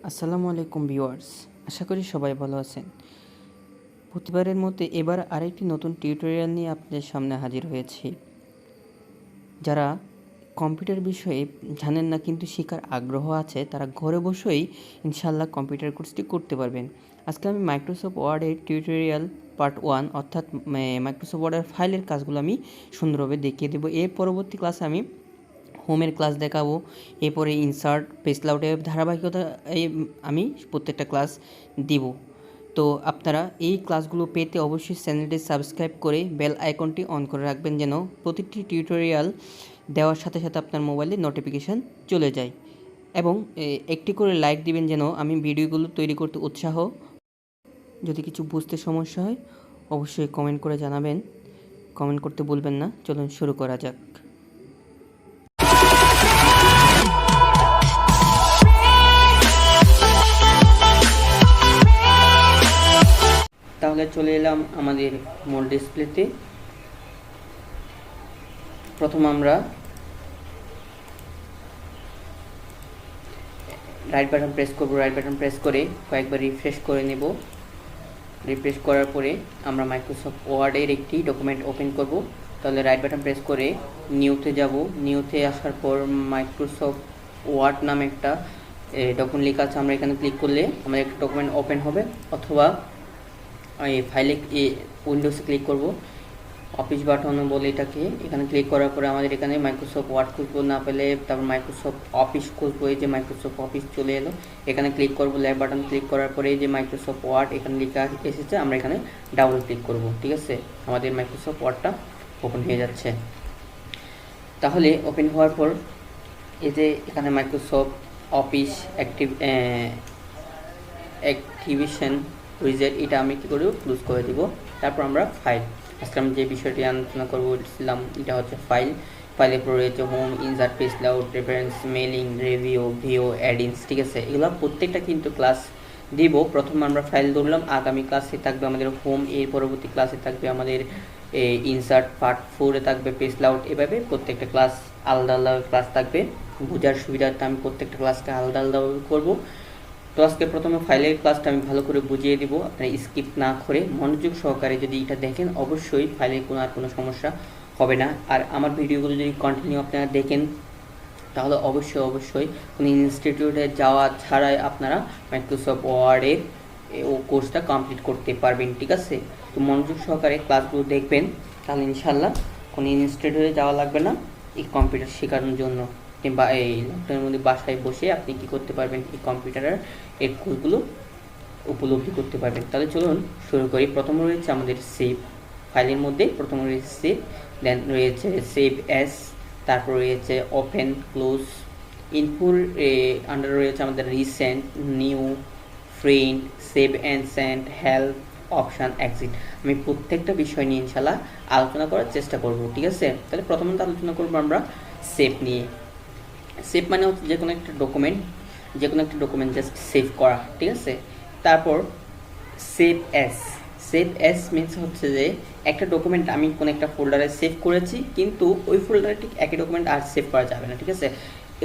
আসসালামু আলাইকুম ভিউয়ার্স, আশা করি সবাই ভালো আছেন। প্রতিবারের মধ্যে এবার আরেকটি নতুন টিউটোরিয়াল নিয়ে আপনাদের সামনে হাজির হয়েছি। যারা কম্পিউটার বিষয়ে জানেন না কিন্তু শেখার আগ্রহ আছে, তারা ঘরে বসেই ইনশাআল্লাহ কম্পিউটার কোর্সটি করতে পারবেন। আজকে আমি মাইক্রোসফট ওয়ার্ডের টিউটোরিয়াল পার্ট 1 অর্থাৎ মাইক্রোসফট ওয়ার্ডের ফাইলের কাজগুলো আমি সুন্দরভাবে দেখিয়ে দেবো। এর পরবর্তী ক্লাসে আমি হোমের ক্লাস দেখাবো, এরপরে ইনসার্ট পেজ লাউটের ধারাবাহিকতা আমি প্রত্যেকটা ক্লাস দিব। তো আপনারা এই ক্লাসগুলো পেতে অবশ্যই চ্যানেলটি সাবস্ক্রাইব করে বেল আইকনটি অন করে রাখবেন, যেন প্রতিটি টিউটোরিয়াল দেওয়ার সাথে সাথে আপনার মোবাইলে নোটিফিকেশান চলে যায়, এবং একটি করে লাইক দিবেন যেন আমি ভিডিওগুলো তৈরি করতে উৎসাহ। যদি কিছু বুঝতে সমস্যা হয় অবশ্যই কমেন্ট করে জানাবেন, কমেন্ট করতে ভুলবেন না। চলুন শুরু করা যাক। তাহলে চলে এলাম আমাদের মূল ডিসপ্লেতে। প্রথম আমরা রাইট বাটন প্রেস করব। রাইট বাটন প্রেস করে কয়েকবার রিফ্রেশ করে নেব। রিফ্রেশ করার পরে আমরা মাইক্রোসফট ওয়ার্ডের একটি ডকুমেন্ট ওপেন করব। তাহলে রাইট বাটন প্রেস করে নিউতে যাব। নিউতে আসার পর মাইক্রোসফট ওয়ার্ড নামে একটা ডকুমেন্ট লেখা আছে, আমরা এখানে ক্লিক করলে আমাদের একটা ডকুমেন্ট ওপেন হবে, অথবা এই ফাইলে উইন্ডোজে ক্লিক করব, অফিস বাটন বলে এটাকে। এখানে ক্লিক করার পরে আমাদের এখানে মাইক্রোসফট ওয়ার্ড খুঁজবো, না পেলে তারপর মাইক্রোসফট অফিস খুঁজবো। এই যে মাইক্রোসফট অফিস চলে এলো, এখানে ক্লিক করব। লেফট বাটন ক্লিক করার পরে এই যে মাইক্রোসফট ওয়ার্ড এখানে লেখা এসেছে, আমরা এখানে ডাবল ক্লিক করব। ঠিক আছে, আমাদের মাইক্রোসফট ওয়ার্ডটা ওপেন হয়ে যাচ্ছে। তাহলে ওপেন হওয়ার পর এই যে এখানে মাইক্রোসফট অফিস অ্যাক্টিভেশন উইজেট, এটা আমি কী করব, ক্লোজ করে দিব। তারপর আমরা ফাইল, আজকে আমি যে বিষয়টি আলোচনা করবছিলাম এটা হচ্ছে ফাইল। ফাইলের পর রয়েছে home, insert, page layout, reference, mailing, review, view, add ins. ঠিক আছে, এগুলো প্রত্যেকটা কিন্তু ক্লাস দিব। প্রথম আমরা ফাইল ধরলাম, আগামী ক্লাসে থাকবে আমাদের হোম, এর পরবর্তী ক্লাসে থাকবে আমাদের ইনসার্ট, পার্ট 4-এ থাকবে পেজ লাউট। এভাবে প্রত্যেকটা ক্লাস আলাদা আলাদা ক্লাস থাকবে। বোঝার সুবিধার্থে আমি প্রত্যেকটা ক্লাসকে আলাদা আলাদাভাবে করবো। তো আজকে প্রথমে ফাইলের ক্লাসটা আমি ভালো করে বুঝিয়ে দিব, আপনারা স্কিপ না করে মনোযোগ সহকারে যদি এটা দেখেন অবশ্যই ফাইলের কোনো সমস্যা হবে না। আর আমার ভিডিওগুলো যদি কন্টিনিউ আপনারা দেখেন তাহলে অবশ্যই কোনো ইনস্টিটিউটে যাওয়া ছাড়াই আপনারা মাইক্রোসফট ওয়ার্ডের ও কোর্সটা কমপ্লিট করতে পারবেন। ঠিক আছে, তো মনোযোগ সহকারে ক্লাসগুলো দেখবেন, তাহলে ইনশাল্লাহ কোনো ইনস্টিটিউটে যাওয়া লাগবে না এই কম্পিউটার শেখানোর জন্য। বা এই লকডাউনের মধ্যে বাসায় বসে আপনি কি করতে পারবেন, এই কম্পিউটারের এর কোর্সগুলো উপলব্ধি করতে পারবেন। তাহলে চলুন শুরু করি। প্রথম রয়েছে আমাদের সেভ, ফাইলের মধ্যে প্রথম রয়েছে সেভ, দেন রয়েছে সেভ অ্যাস, তারপর রয়েছে ওপেন, ক্লোজ, ইনপুট আন্ডার রয়েছে আমাদের recent, new, friend, save and send, help, option, exit. আমি প্রত্যেকটা বিষয় নিয়ে ইনশাল্লাহ আলোচনা করার চেষ্টা করব। ঠিক আছে, তাহলে প্রথমত আলোচনা করবো আমরা সেভ নিয়ে। সেভ মানে হচ্ছে যে কোনো একটা ডকুমেন্ট জাস্ট সেভ করা। ঠিক আছে, তারপর save as. Save as means হচ্ছে যে একটা ডকুমেন্ট আমি কোনো একটা ফোল্ডারে সেভ করেছি, কিন্তু ওই ফোল্ডারে ঠিক একই ডকুমেন্ট আর সেভ করা যাবে না। ঠিক আছে,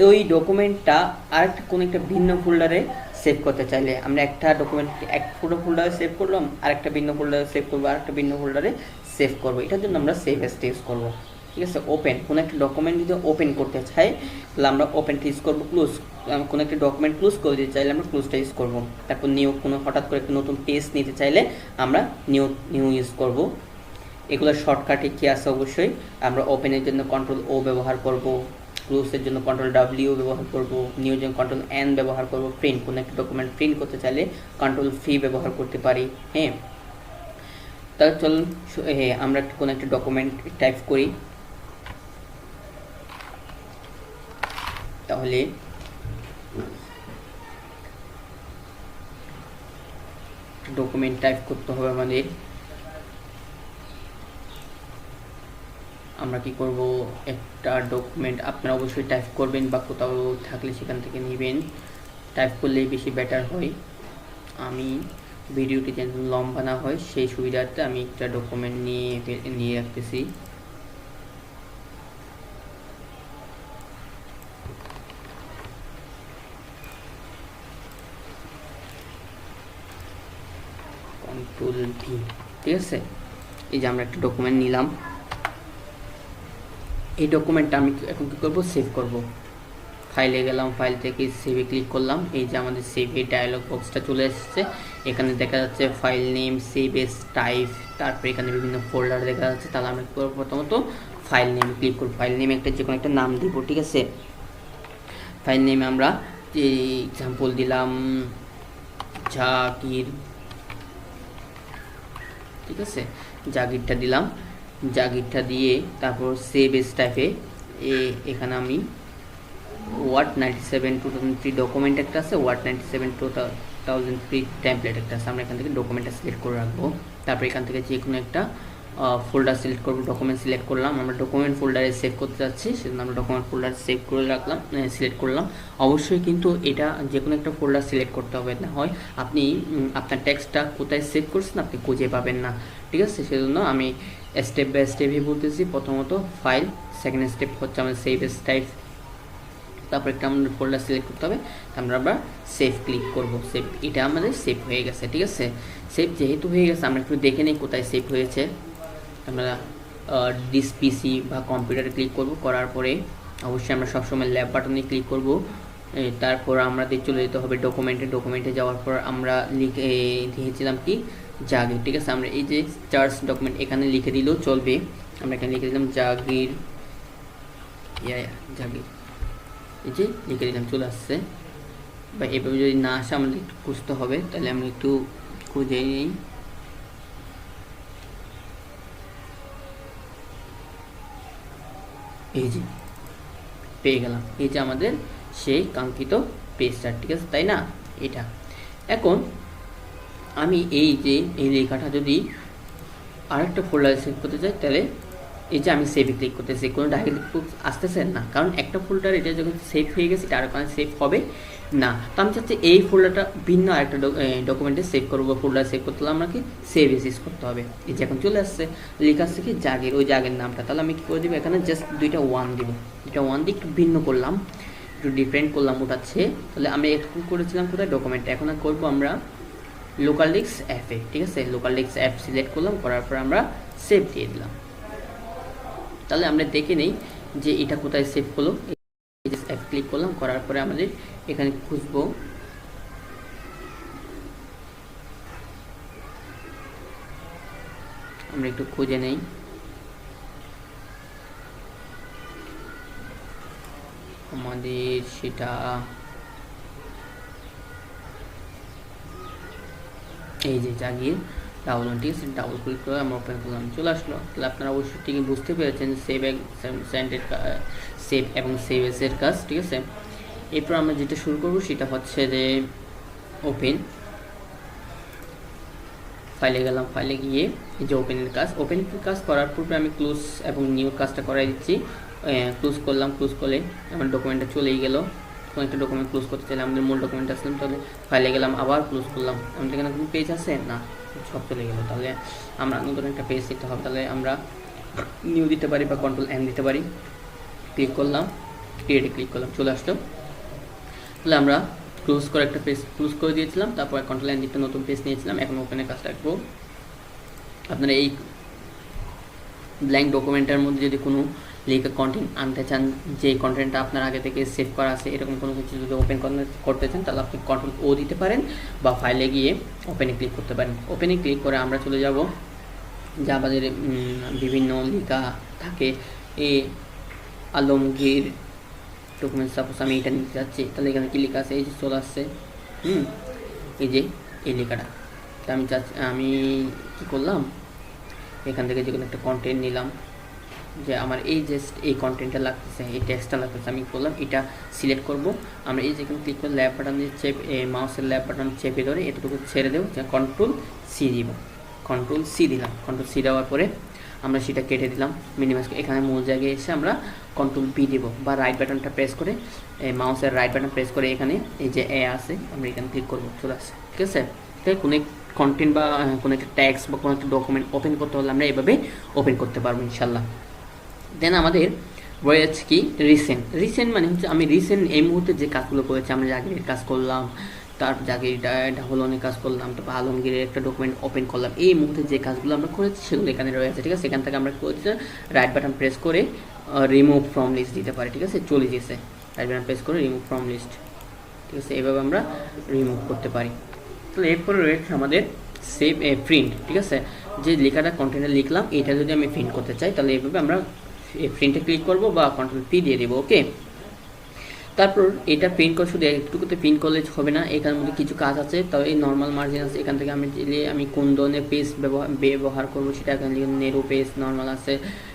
ওই ডকুমেন্টটা আরেকটা কোনো একটা ভিন্ন ফোল্ডারে সেভ করতে চাইলে আমরা একটা ডকুমেন্ট এক ফোল্ডারে সেভ করলাম, আরেকটা ভিন্ন ফোল্ডারে সেভ করবো, আরেকটা ভিন্ন ফোল্ডারে সেভ করবো। এটার জন্য আমরা সেভ অ্যাসটা ইউজ করবো। ঠিক আছে, ওপেন, কোনো একটা ডকুমেন্ট যদি ওপেন করতে চাই তাহলে আমরা ওপেনটা ইউজ করবো। ক্লোজ, কোনো একটা ডকুমেন্ট ক্লোজ করে দিতে চাইলে আমরা ক্লোজটা ইউজ করবো। তারপর নিউ, কোনো হঠাৎ করে একটা নতুন পেজ নিতে চাইলে আমরা নিউ ইউজ করবো। এগুলো শর্টকাটে কী আছে, অবশ্যই আমরা ওপেনের জন্য কন্ট্রোল-O ব্যবহার করব, ক্লোজের জন্য কন্ট্রোল-W ব্যবহার করব, নিউর জন্য কন্ট্রোল-N ব্যবহার করব, প্রিন্ট, কোনো একটা ডকুমেন্ট প্রিন্ট করতে চাইলে কন্ট্রোল-V ব্যবহার করতে পারি। হ্যাঁ, তাহলে চলুন আমরা কোনো একটা ডকুমেন্ট টাইপ করি। তাহলে ডকুমেন্ট টাইপ করতে হবে আমাদের। আমরা কি করব, একটা ডকুমেন্ট আপনারা অবশ্যই টাইপ করবেন বা কোথাও থাকলে সেখান থেকে নেবেন, টাইপ করলেই বেশি বেটার হয়। আমি ভিডিওটি যেন লম্বা না হয় সেই সুবিধার্থে আমি একটা ডকুমেন্ট নিয়ে রাখতেছি। কন্ট্রোল ভি, ঠিক আছে। এই যে আমরা একটা ডকুমেন্ট নিলাম, এই ডকুমেন্টটা আমি এখন কী করবো, সেভ করব। ফাইলে গেলাম, ফাইল থেকে সেভে ক্লিক করলাম। এই যে আমাদের সেভে ডায়লগ বক্সটা চলে এসেছে। এখানে দেখা যাচ্ছে file name, save S type, তারপর এখানে বিভিন্ন ফোল্ডার দেখা যাচ্ছে। তাহলে আমরা কী করবো, প্রথমত ফাইল নেমে ক্লিক করব। ফাইল নেমে একটা যে কোনো একটা নাম দিব, ঠিক আছে। ফাইল নেমে আমরা যে এক্সাম্পল দিলাম জাগির, ঠিক আছে, জাগিরটা দিলাম। জাগিরটা দিয়ে তারপর সেভ এস টাইপে এখানে আমি ওয়ার্ড 97 2003 ডকুমেন্ট একটা আছে, ওয়ার্ড 97 2003 টেমপ্লেট একটা আছে। আমরা এখান থেকে ডকুমেন্টটা সিলেক্ট করে রাখবো। তারপর এখান থেকে যে কোনো একটা ফোল্ডার সিলেক্ট করবো, ডকুমেন্ট সিলেক্ট করলাম। আমরা ডকুমেন্ট ফোল্ডারে সেভ করতে যাচ্ছি, সেজন্য আমরা ডকুমেন্ট ফোল্ডার সেভ করে রাখলাম, সিলেক্ট করলাম। অবশ্যই কিন্তু এটা যে কোনো একটা ফোল্ডার সিলেক্ট করতে হবে, না হয় আপনি আপনার টেক্সটটা কোথায় সেভ করছেন আপনি খুঁজে পাবেন না, ঠিক আছে। সেজন্য আমি স্টেপ বাই স্টেপই বলতেছি। প্রথমত ফাইল, সেকেন্ড স্টেপ হচ্ছে আমাদের সেভ এস টাইপ, তারপর একটা আমাদের ফোল্ডার সিলেক্ট করতে হবে, আমরা সেভ ক্লিক করব। সেভ, এটা আমাদের সেভ হয়ে গেছে, ঠিক আছে। সেভ যেহেতু হয়ে গেছে, আমরা একটু দেখে নিই কোথায় সেভ হয়েছে। আমরা ডিস পিসি বা কম্পিউটারে ক্লিক করব, করার পরে অবশ্যই আমরা সবসময় ল্যাব বাটনে ক্লিক করব। তারপর আমাদের চলে যেতে হবে ডকুমেন্টে যাওয়ার পর আমরা লিখেছিলাম কি জাগির, ঠিক আছে। আমরা এই যে চার্জ ডকুমেন্ট এখানে লিখে দিলেও চলবে। আমরা এখানে লিখে দিলাম জাগির, জাগির, এই যে লিখে দিলাম, চলে আসছে। বা এভাবে যদি না আসে আমাদের একটু খুঁজতে হবে, তাহলে আমরা একটু খুঁজে নিই। এই যে পেয়ে গেলাম, এই যে আমাদের সেই কাঙ্ক্ষিত পেজটা, ঠিক আছে, তাই না। এটা এখন আমি এই যে এই লেখাটা যদি আরেকটা ফোল্ডারে সেভ করতে চাই, তাহলে এই যে আমি সেভে ক্লিক করতেছি, কোনো ডাইরেক্ট আসতেছে না, কারণ একটা ফোল্ডার এটা যখন সেভ হয়ে গেছে এটা আরেকখানে সেভ হবে না। তো আমি চাচ্ছি এই ফোল্ডারটা ভিন্ন আরেকটা ডকুমেন্টে সেভ করবো, ফোল্ডার সেভ করতে হলে আমাকে সেভ এস ইউজ করতে হবে। এই যে এখন চলে আসছে, লেখা আসছে কি জাগের, ওই জাগের নামটা। তাহলে আমি কী করে দেবো, এখানে জাস্ট দুইটা ওয়ান দিব, দুইটা ওয়ান দিয়ে একটু ভিন্ন করলাম, একটু ডিফারেন্ট করলাম ওঠাচ্ছে। তাহলে আমি একটু করেছিলাম কোথায়, ডকুমেন্টে। এখন করবো আমরা লোকাল ডিস্ক অ্যাপে, ঠিক আছে। লোকাল ডিস্ক অ্যাপ সিলেক্ট করলাম, করার পর আমরা সেভ দিয়ে দিলাম। তাহলে আমরা দেখে নেই যে এটা কোথায় সেভ হলো। অ্যাপ ক্লিক করলাম, করার পরে আমাদের এখানে খুঁজবো, আমরা একটু খুঁজে নেই। আমাদের সেটা এই যে জাগির ডাবল, ঠিক আছে। ডাবল ক্লিক করে আমরা ওপেন করলাম, চলে আসলো। তাহলে আপনারা অবশ্যই ঠিকই বুঝতে পেরেছেন সেভ এবং সেভ এসের কাজ, ঠিক আছে। এরপর আমরা যেটা শুরু করবো সেটা হচ্ছে যে ওপেন। ফাইলে গেলাম, ফাইলে গিয়ে এই যে ওপেনের কাজ, ওপেনের কাজ করার পূর্বে আমি ক্লোজ এবং নিউ কাজটা করাই দিচ্ছি। ক্লোজ করলাম, ক্লোজ করলে আমার ডকুমেন্টটা চলেই গেল। কোনো একটা ডকুমেন্ট ক্লোজ করতে চাইলে আমাদের মূল ডকুমেন্ট আসলাম, তাহলে ফাইলে গেলাম, আবার ক্লোজ করলাম। আমাদের এখানে কোনো পেজ আছে না, সব চলে গেলো। তাহলে আমরা নতুন একটা পেজ দিতে হবে, তাহলে আমরা নিউ দিতে পারি বা কন্ট্রোল এন দিতে পারি। ক্লিক করলাম, ক্রিয়েটে ক্লিক করলাম, চলে আসলো। তাহলে আমরা ক্লোজ করে একটা পেজ ক্লোজ করে দিয়েছিলাম, তারপর কন্ট্রোল এন দিতে নতুন পেজ নিয়েছিলাম। এখন ওপেনের কাজটা রাখবো। আপনারা এই ব্ল্যাঙ্ক ডকুমেন্টের মধ্যে যদি কোনো লেখা কন্টেন্ট আনতে চান, যে কন্টেন্টটা আপনার আগে থেকে সেভ করা আছে, এরকম কোনো কিছু যদি ওপেন করতে চান, তাহলে আপনি কন্ট্রোল ও দিতে পারেন বা ফাইলে গিয়ে ওপেনে ক্লিক করতে পারেন। ওপেনে ক্লিক করে আমরা চলে যাব যে আমাদের বিভিন্ন লেখা থাকে, এ আলমগীর ডকুমেন্ট, সাপোজ আমি এটা নিতে চাচ্ছি, তাহলে এখানে কি লেখা আছে, এই যে চলে আসছে, এই যে এই লেখাটা। তা আমি কী করলাম, এখান থেকে যে কোনো একটা কন্টেন্ট নিলাম, যে আমার এই জাস্ট এই কন্টেন্টটা লাগতেছে, এই টেক্সটটা লাগতেছে, আমি করলাম এটা সিলেক্ট করব। আমরা এই যেখানে ক্লিক করে ল্যাব বাটন দিয়ে মাউসের ল্যাব বাটন চেপে ধরে এতটুকু ছেড়ে দেবো, যে কন্ট্রোল সি দিব, কন্ট্রোল সি দিলাম। কন্ট্রোল সি দেওয়ার পরে আমরা সেটা কেটে দিলাম, মিনিমাইজ। এখানে মূল জায়গায় এসে আমরা কন্ট্রোল বি দেবো, বা রাইট বাটনটা প্রেস করে, মাউসের রাইট বাটন প্রেস করে এখানে এই যে এ আছে, আমরা এখানে ক্লিক করবো, চলে আসছে, ঠিক আছে। তাই কোনো কন্টেন্ট বা কোনো একটা ট্যাক্স বা কোনো একটা ডকুমেন্ট ওপেন করতে হলে আমরা এভাবে ওপেন করতে পারবো ইনশাল্লাহ। দেন আমাদের রয়েছে কি রিসেন্ট মানে হচ্ছে আমি রিসেন্ট এই মুহূর্তে যে কাজগুলো করেছি, আমরা জাগিরের কাজ করলাম, তার জায়গায় ডাবল অনে কাজ করলাম, তারপর আলমগীরের একটা ডকুমেন্ট ওপেন করলাম। এই মুহূর্তে যে কাজগুলো আমরা করেছি সেগুলো এখানে রয়েছে, ঠিক আছে। এখান থেকে আমরা করছি রাইট বাটন প্রেস করে রিমুভ ফ্রম লিস্ট দিতে পারি, ঠিক আছে, চলে গেছে। রাইট বাটন প্রেস করে রিমুভ ফ্রম লিস্ট, ঠিক আছে, এইভাবে আমরা রিমুভ করতে পারি। তাহলে এরপরে রয়েছে আমাদের সেভ প্রিন্ট, ঠিক আছে। যে লেখাটা কন্টেন্টে লিখলাম এটা যদি আমি প্রিন্ট করতে চাই তাহলে এইভাবে আমরা প্রিন্টে ক্লিক করব বা কন্ট্রোল পি দিয়ে দেবো, ওকে। তারপর এটা প্রিন্ট করে শুধু একটুকুতে প্রিন্ট করলে হবে না, এখানের মধ্যে কিছু কাজ আছে। তবে এই নর্মাল মার্জিন আছে, এখান থেকে আমি কোন ধরনের পেজ ব্যবহার করবো সেটা এখানে নেরো পেজ নর্মাল আছে,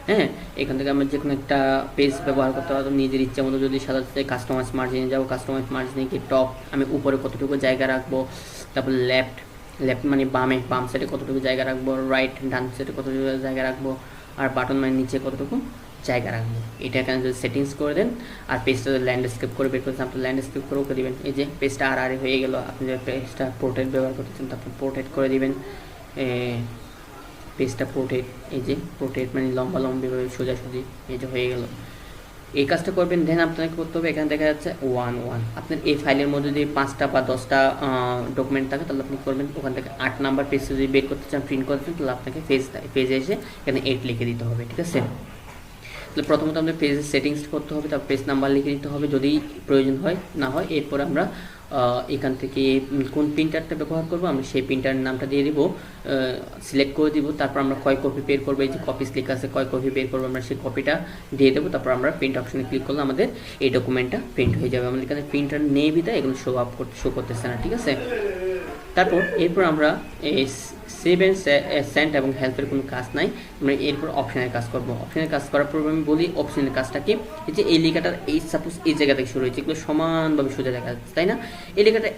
হ্যাঁ। এখান থেকে আমরা যে কোনো একটা পেজ ব্যবহার করতে পারবো নিজের ইচ্ছা মতো। যদি সাধারণত কাস্টমাইজ মার্জিনে যাবো, কাস্টমাইজ মার্জিনে গিয়ে টপ আমি উপরে কতটুকু জায়গা রাখবো, তারপর লেফট মানে বাম সাইডে কতটুকু জায়গা রাখবো, রাইট ডান সাইডে কতটুকু জায়গা রাখবো, আর বাটন মানে নিচে কতটুকু জায়গা রাখবো, এটা এখানে যদি সেটিংস করে দেন। আর পেজটা যদি ল্যান্ডস্কেপ করে বের করছেন আপনি ল্যান্ডস্কেপ করে ওকে দেবেন। এই যে পেজটা আর হয়ে গেল। আপনি যদি পেজটা পোর্ট্রেট ব্যবহার করতেছেন তারপর পোর্ট্রেট করে দিবেন। পেজটা পোর্ট্রেট, এই যে পোর্ট্রেট মানে লম্বিভাবে সোজাসুজি, এই যে হয়ে গেল। এই কাজটা করবেন। দেন আপনাকে করতে হবে, এখানে দেখা যাচ্ছে 1 আপনার এই ফাইলের মধ্যে যদি 5টা বা 10টা ডকুমেন্ট থাকে তাহলে আপনি করবেন ওখান থেকে 8 নাম্বার পেজ যদি বের করতে চান প্রিন্ট করতে চান তাহলে আপনাকে পেজে এসে এখানে 8 লিখে দিতে হবে, ঠিক আছে। তাহলে প্রথমত আমাদের পেজের সেটিংস করতে হবে, তারপর পেজ নাম্বার লিখে দিতে হবে যদি প্রয়োজন হয়, না হয় এরপর আমরা এখান থেকে কোন প্রিন্টারটা ব্যবহার করব আমরা সেই প্রিন্টারের নামটা দিয়ে দিব, সিলেক্ট করে দিব। তারপর আমরা কয় কপি বের করবো, এই যে কপি ক্লিক আছে কয় কপি বের করবো আমরা সেই কপিটা দিয়ে দেবো। তারপর আমরা প্রিন্ট অপশনে ক্লিক করলে আমাদের এই ডকুমেন্টটা প্রিন্ট হয়ে যাবে। আমাদের এখানে প্রিন্টার নেই বিধায় এগুলো শো করতেছে না, ঠিক আছে। তারপর এরপর আমরা এই সেভ অ্যান্ড সেন্ড এবং হেল্পের কোনো কাজ নাই, আমরা এরপর অপশনের কাজ করব। অপশনের কাজ করার পর আমি বলি অপশনের কাজটা কি। এই যে এই লেখাটার এই সাপোজ এই জায়গা থেকে শুরু হয়েছে, এগুলো সমানভাবে সোজা দেখা যাচ্ছে, তাই না। এই লেখাটা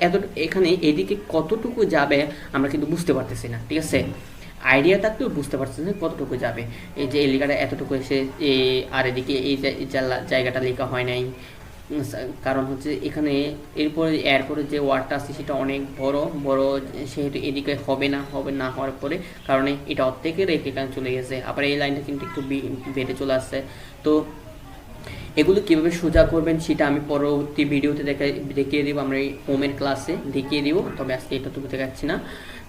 এখানে এদিকে কতটুকু যাবে আমরা কিন্তু বুঝতে পারতেছি না, ঠিক আছে। আইডিয়া থাকলেও বুঝতে পারছি না কতটুকু যাবে। এই যে এই লেখাটা এতটুকু এসে আর এদিকে এই জায়গাটা লেখা হয় নাই, কারণ হচ্ছে এখানে এরপরে যে ওয়ার্ডটা আছে সেটা অনেক বড়, সেহেতু এদিকে হবে না হওয়ার পরে কারণে এটা অর্ধেকের এখানে চলে গেছে। আবার এই লাইনটা কিন্তু একটু বেড়ে চলে আসছে। তো এগুলো কীভাবে সোজা করবেন সেটা আমি পরবর্তী ভিডিওতে দেখিয়ে দেবো, আমরা এই হোমের ক্লাসে দেখিয়ে দিব, তবে আজকে এতটুকু দেখাচ্ছি না।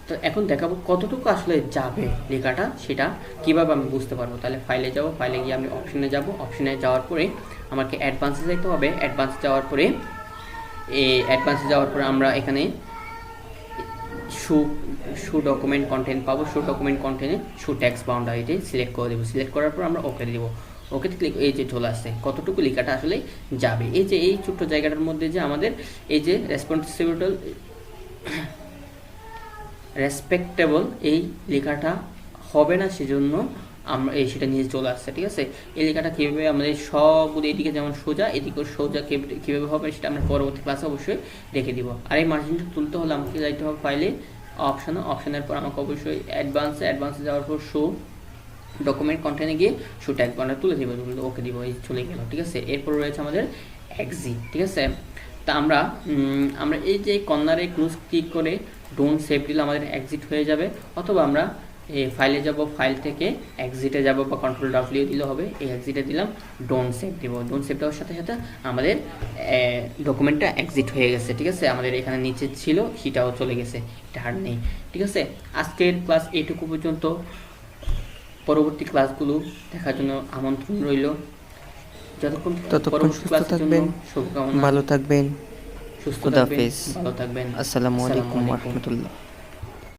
তো এখন দেখাবো কতটুকু আসলে যাবে লেখাটা, সেটা কিভাবে আমি বুঝতে পারবো। তাহলে ফাইলে যাব, ফাইলে গিয়ে আমি অপশনে যাব, অপশনে যাওয়ার পরে আমাকে অ্যাডভান্সে যেতে হবে। অ্যাডভান্সে যাওয়ার পরে আমরা এখানে শু ডকুমেন্ট কন্টেন্ট পাবো। শু ডকুমেন্ট কন্টেন্টে শু টেক্সট বাউন্ডারিতে সিলেক্ট করে দেবো। সিলেক্ট করার পর আমরা ওকে দেবো। ওকেতে ক্লিক, এই যে চলে আসছে কতটুকু লেখাটা আসলে যাবে। এই যে এই ছোট্ট জায়গাটার মধ্যে যে আমাদের এই যে রেসপেক্টেবল এই লেখাটা হবে না, সেজন্য আমরা সেটা নিয়ে চলে আসছে, ঠিক আছে। এই লেখাটা কীভাবে আমাদের সবগুলো এদিকে যেমন সোজা এদিকেও সোজা কীভাবে হবে সেটা আমরা পরবর্তী ক্লাসে অবশ্যই রেখে দিব। আর এই মার্জিনটা তুলতে হলে আমাকে যাইতে হবে ফাইলে অপশনের পর আমাকে অবশ্যই অ্যাডভান্সে যাওয়ার পর শো ডকুমেন্ট কন্টেন্টে গিয়ে শো ট্যাগ বানার তুলে দিব, ওকে দিব, এই চলে গেল, ঠিক আছে। এরপর রয়েছে আমাদের এক্সিট, ঠিক আছে। তা আমরা এই যে কর্নারে ক্লোজ ক্লিক করে ডোন্ট সেভ দিলে আমাদের এক্সিট হয়ে যাবে, অথবা আমরা ফাইলে যাব, ফাইল থেকে এক্সিটে যাব বা কন্ট্রোল ডাব্লিউ দিলে হবে। এই এক্সিটে দিলাম, ডোন্ট সেভ দিব। ডোন্ট সেভ দেওয়ার সাথে সাথে আমাদের ডকুমেন্টটা এক্সিট হয়ে গেছে, ঠিক আছে। আমাদের এখানে নিচে ছিল সেটাও চলে গেছে, এটা আর নেই, ঠিক আছে। আজকের ক্লাস এইটুকু পর্যন্ত। পরবর্তী ক্লাসগুলো দেখার জন্য আমন্ত্রণ রইল। যতক্ষণ সুস্থ থাকবেন, শুভকামনা, ভালো থাকবেন, সুস্থ খুদা হাফেজ, ভালো থাকবেন। আসসালামু আলাইকুম ওয়া রাহমাতুল্লাহ।